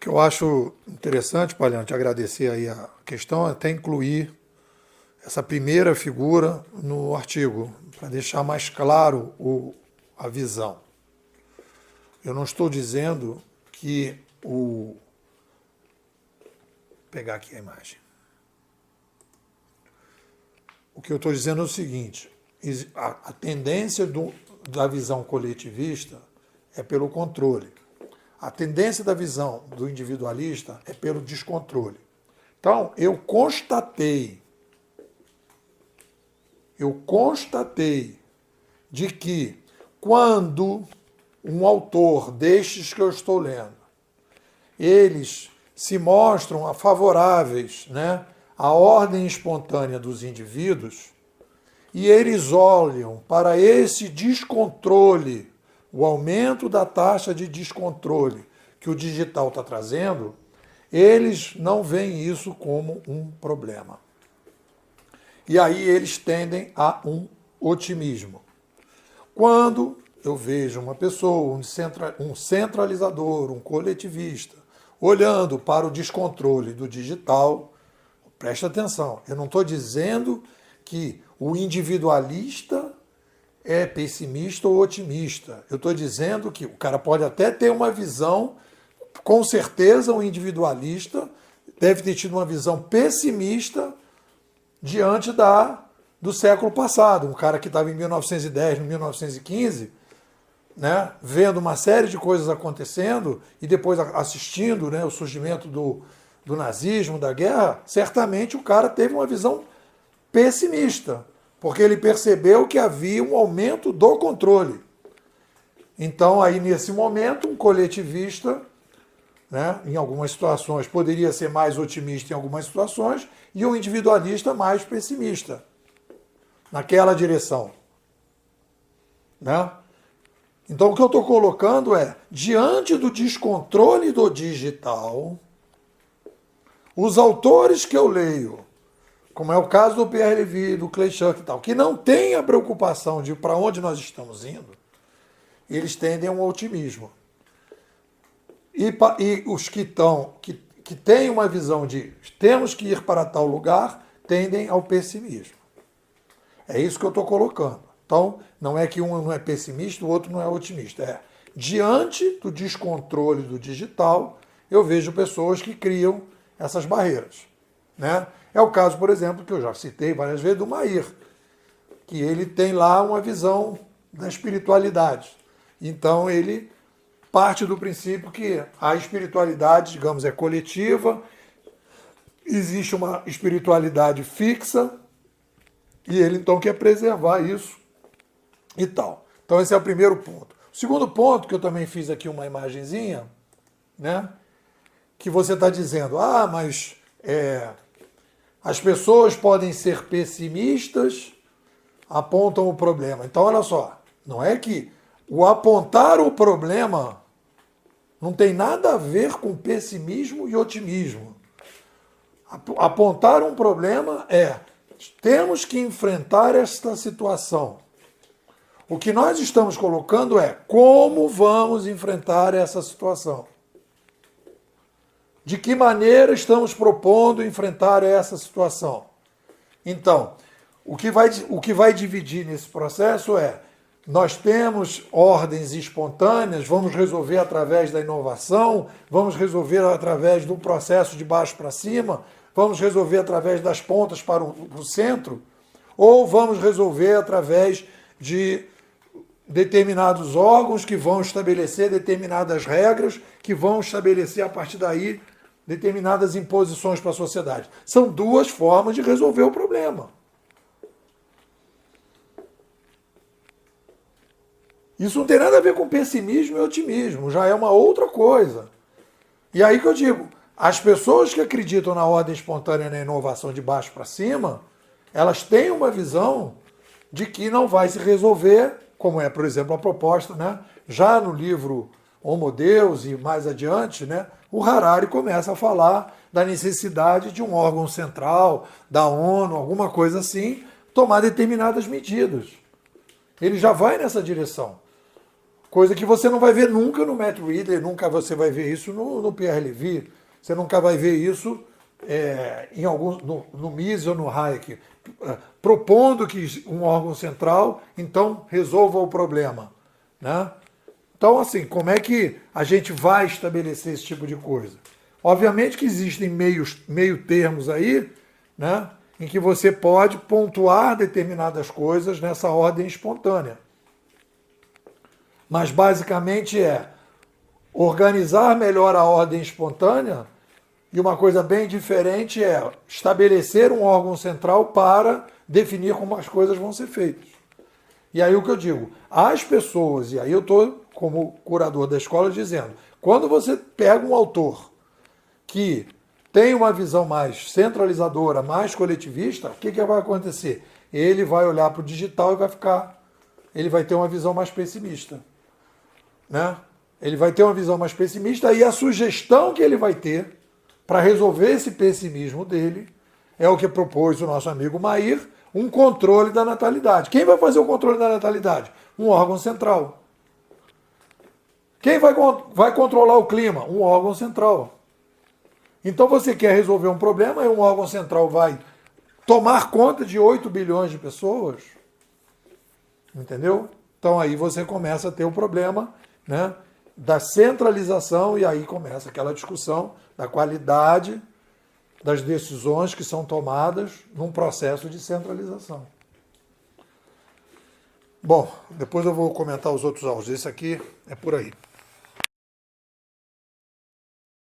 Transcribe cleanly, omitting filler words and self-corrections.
que eu acho interessante, Palhano, te agradecer aí a questão, é até incluir essa primeira figura no artigo, para deixar mais claro a visão. Eu não estou dizendo que o. Vou pegar aqui a imagem. O que eu estou dizendo é o seguinte: a tendência da visão coletivista é pelo controle. A tendência da visão do individualista é pelo descontrole. Então, eu constatei de que quando um autor destes que eu estou lendo, eles se mostram favoráveis, né, à ordem espontânea dos indivíduos, e eles olham para esse descontrole, o aumento da taxa de descontrole que o digital está trazendo, eles não veem isso como um problema. E aí eles tendem a um otimismo. Quando eu vejo uma pessoa, um centralizador, um coletivista, olhando para o descontrole do digital, preste atenção, eu não estou dizendo que o individualista é pessimista ou otimista. Eu estou dizendo que o cara pode até ter uma visão, com certeza o individualista deve ter tido uma visão pessimista diante do século passado. Um cara que estava em 1910, em 1915, né, vendo uma série de coisas acontecendo e depois assistindo, né, o surgimento do nazismo, da guerra, certamente o cara teve uma visão pessimista, porque ele percebeu que havia um aumento do controle. Então, aí nesse momento, um coletivista, né, em algumas situações, poderia ser mais otimista em algumas situações, e um individualista mais pessimista, naquela direção. Né? Então, o que eu estou colocando é, diante do descontrole do digital, os autores que eu leio, como é o caso do Pierre Levy, do Clay Schuck e tal, que não tem a preocupação de para onde nós estamos indo, eles tendem a um otimismo. E os que têm uma visão de temos que ir para tal lugar, tendem ao pessimismo. É isso que eu estou colocando. Então, não é que um não é pessimista, o outro não é otimista. É, diante do descontrole do digital, eu vejo pessoas que criam essas barreiras. Né? É o caso, por exemplo, que eu já citei várias vezes, do Mair, que ele tem lá uma visão da espiritualidade. Então, ele parte do princípio que a espiritualidade, digamos, é coletiva, existe uma espiritualidade fixa, e ele, então, quer preservar isso e tal. Então, esse é o primeiro ponto. O segundo ponto, que eu também fiz aqui uma imagenzinha, né, que você está dizendo, mas as pessoas podem ser pessimistas, apontam o problema. Então, olha só, não é que o apontar o problema não tem nada a ver com pessimismo e otimismo. Apontar um problema temos que enfrentar esta situação. O que nós estamos colocando é como vamos enfrentar essa situação. De que maneira estamos propondo enfrentar essa situação? Então, o que vai dividir nesse processo nós temos ordens espontâneas, vamos resolver através da inovação, vamos resolver através do processo de baixo para cima, vamos resolver através das pontas para o centro, ou vamos resolver através de determinados órgãos que vão estabelecer determinadas regras, que vão estabelecer a partir daí determinadas imposições para a sociedade. São duas formas de resolver o problema. Isso não tem nada a ver com pessimismo e otimismo, já é uma outra coisa. E aí que eu digo, as pessoas que acreditam na ordem espontânea e na inovação de baixo para cima, elas têm uma visão de que não vai se resolver, como é, por exemplo, a proposta, né? Já no livro Homo Deus e mais adiante, né, o Harari começa a falar da necessidade de um órgão central, da ONU, alguma coisa assim, tomar determinadas medidas. Ele já vai nessa direção. Coisa que você não vai ver nunca no Matt Ridley, nunca você vai ver isso no Pierre Levy, você nunca vai ver isso em alguns, no Mises ou no Hayek, propondo que um órgão central, então, resolva o problema. Né? Então, assim, como é que a gente vai estabelecer esse tipo de coisa? Obviamente que existem meio termos aí, né, em que você pode pontuar determinadas coisas nessa ordem espontânea. Mas, basicamente, organizar melhor a ordem espontânea. E uma coisa bem diferente é estabelecer um órgão central para definir como as coisas vão ser feitas. E aí o que eu digo, as pessoas, e aí eu estou como curador da escola dizendo, quando você pega um autor que tem uma visão mais centralizadora, mais coletivista, o que vai acontecer? Ele vai olhar para o digital e ele vai ter uma visão mais pessimista. Né? Ele vai ter uma visão mais pessimista e a sugestão que ele vai ter para resolver esse pessimismo dele é o que propôs o nosso amigo Mair, um controle da natalidade. Quem vai fazer o controle da natalidade? Um órgão central. Quem vai controlar o clima? Um órgão central. Então você quer resolver um problema e um órgão central vai tomar conta de 8 bilhões de pessoas? Entendeu? Então aí você começa a ter o problema, né, da centralização e aí começa aquela discussão da qualidade das decisões que são tomadas num processo de centralização. Bom, depois eu vou comentar os outros áudios. Esse aqui é por aí.